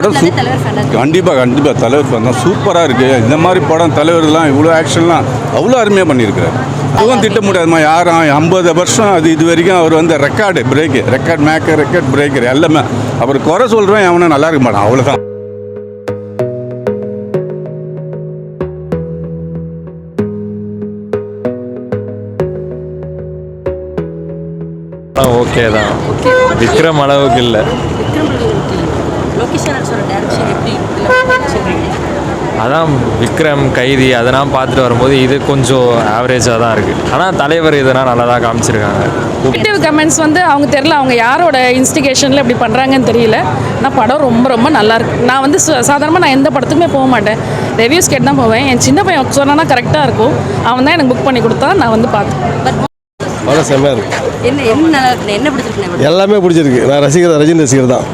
கண்டிப்பாக தலைவர் ஃபேன் தான். சூப்பராக இருக்குது. இந்த மாதிரி படம் தலைவர்லாம் இவ்வளோ ஆக்ஷன்லாம் அவ்வளோ அருமையாக பண்ணியிருக்கிறார். அதுவும் திட்ட முடியாதுமா. யாரும் 50 வருஷம் அது இது வரைக்கும் அவர் வந்து ரெக்கார்டு மேக்கர் ரெக்கார்ட் பிரேக்கர் எல்லாமே. அவர் குறை சொல்கிறேன் அவனை நல்லா இருக்க மாட்டான். அவ்வளோதான். ஓகே தான். விக்ரம் அளவுக்கு இல்லை. அதான் விக்ரம் கைதி அதெல்லாம் பார்த்துட்டு வரும்போது இது கொஞ்சம் ஆவரேஜாக தான் இருக்குது. ஆனால் தலைவர் இதெல்லாம் நல்லா தான் காமிச்சிருக்காங்க. நெகட்டிவ் கமெண்ட்ஸ் வந்து அவங்க தெரியல, அவங்க யாரோட இன்ஸ்டிகேஷனில் இப்படி பண்ணுறாங்கன்னு தெரியல. ஆனால் படம் ரொம்ப ரொம்ப நல்லாயிருக்கு. நான் வந்து சாதாரணமாக நான் எந்த படத்துக்குமே போக மாட்டேன், ரிவ்யூஸ் கேட்டு தான் போவேன். என் சின்ன பையன் சொன்னா கரெக்டாக இருக்கும், அவன் தான் எனக்கு புக் பண்ணி கொடுத்தா நான் வந்து பார்த்தேன். படம் செம்மையாக இருக்குது. எல்லாமே பிடிச்சிருக்கு. நான் ரஜினி ரசிகர் தான்.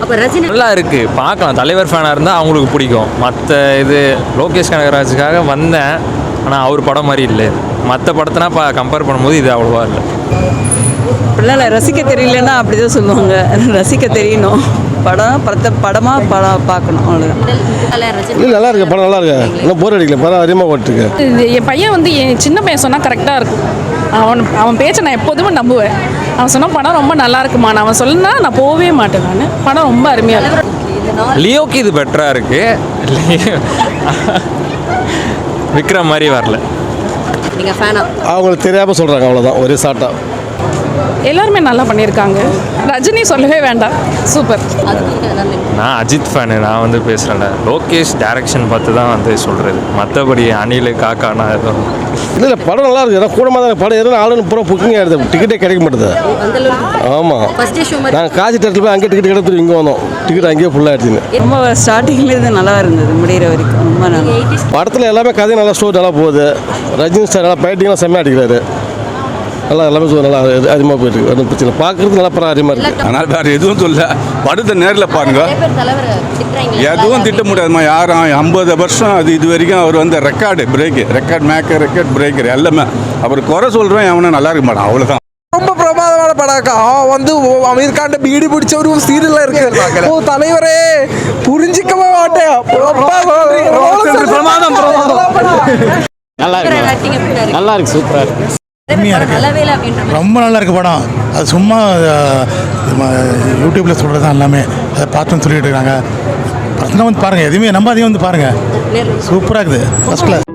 நல்லா இருக்குது, பார்க்கலாம். தலைவர் ஃபேனாக இருந்தால் அவங்களுக்கு பிடிக்கும். மற்ற இது லோகேஷ் கனகராஜுக்காக வந்தேன், ஆனால் அவர் படம் மாதிரி இல்லை. மற்ற படத்தினா கம்பேர் பண்ணும்போது இது அவ்வளோவா இல்லை. பிள்ளைல ரசிக்க தெரியலன்னா அப்படி தான் சொல்லுவாங்க. ரசிக்க தெரியணும். படமாக பார்க்கணும், அவ்வளோதான். இல்லை நல்லா இருக்கு, படம் நல்லா இருக்கு. இன்னும் போர் அடிக்கல, படம் அதிகமாக ஓட்டிருக்கு. என் பையன் வந்து என் சின்ன பையன் சொன்னால் கரெக்டாக இருக்கும். அவன் பேச்சை நான் எப்போதுமே நம்புவேன். அவன் சொன்னால் படம் ரொம்ப நல்லா இருக்குமா, அவன் சொல்லுனா நான் போகவே மாட்டேன். நான் படம் ரொம்ப அருமையாக இருக்கு. லியோக்கு இது பெட்டராக இருக்குது. விக்ரம் மாதிரி வரல. அவங்களுக்கு தெரியாமல் சொல்கிறாங்க, அவ்வளோதான். ஒரே ஷார்ட்டாக எல்லாருமே நல்லா பண்ணியிருக்காங்க. ரஜினி சொல்லவே வேண்டாம், சூப்பர். நான் அஜித் ஃபேனு, நான் வந்து பேசுகிறேன்ல. லோகேஷ் டைரக்ஷன் பார்த்து தான் வந்து சொல்கிறது. மற்றபடி அணில் காக்கானா எதுவும் இல்லை. படம் நல்லா இருக்குது. ஏன்னா கூடமாக தான் படம் எதுவும் ஆளுன்னு பூரா புக்கிங் ஆகிடுது, டிக்கெட்டே கிடைக்க மாட்டேது. ஆமாம், நாங்கள் காசி தேட்டரில் போய் அங்கே டிக்கெட் கிடையாது, இங்கே வந்தோம். டிக்கெட் அங்கேயே ஃபுல்லாக ஆகிடுச்சுன்னு. ரொம்ப ஸ்டார்டிங்லேருந்து நல்லா இருந்தது, முடிகிற வரைக்கும் ரொம்ப நல்லா. படத்தில் எல்லாமே கதை நல்லா, ஸ்டோரி நல்லா போகுது. ரஜினி சார் நல்லா ஃபைட்டிங்லாம் செம்மையாக அடிக்கிறாரு. நல்லா எல்லாமே நல்லா அதிகமாக போயிட்டு இருக்கு. ஒன்றும் பிரச்சனை, பார்க்குறது நல்லா படம் அதிகமாக இருக்குது. அதனால் வேறு எதுவும் சொல்ல, படத்தை நேரில் பாருங்க. எதுவும் திட்ட முடியாதுமா. யாரும் 50 வருஷம் அது இது வரைக்கும் அவர் வந்து ரெக்கார்டு மேக்கர் ரெக்கார்ட் பிரேக்கர் எல்லாமே. அவர் குறை சொல்கிறேன் அவனை நல்லா இருக்க மாட்டான். அவ்வளோதான். ரொம்ப பிரமாதமான படாக்கா. வந்து அமீர் காண்ட பீடி பிடிச்ச ஒரு சீரியல்ல இருக்கு. ஓ தலைவரே, புரிஞ்சிக்கவே மாட்டேன். நல்லா இருக்கு, சூப்பராக இருக்கு. ரொம்ப நல்லா இருக்குது படம். அது சும்மா யூடியூப்பில் சொல்கிறது தான் எல்லாமே. அதை பார்த்துன்னு சொல்லிட்டு இருக்காங்க. பசங்க வந்து பாருங்கள், எதுவுமே நம்பாதீங்க, வந்து பாருங்கள். சூப்பராக இருக்குது, ஃபஸ்ட் கிளாஸ்.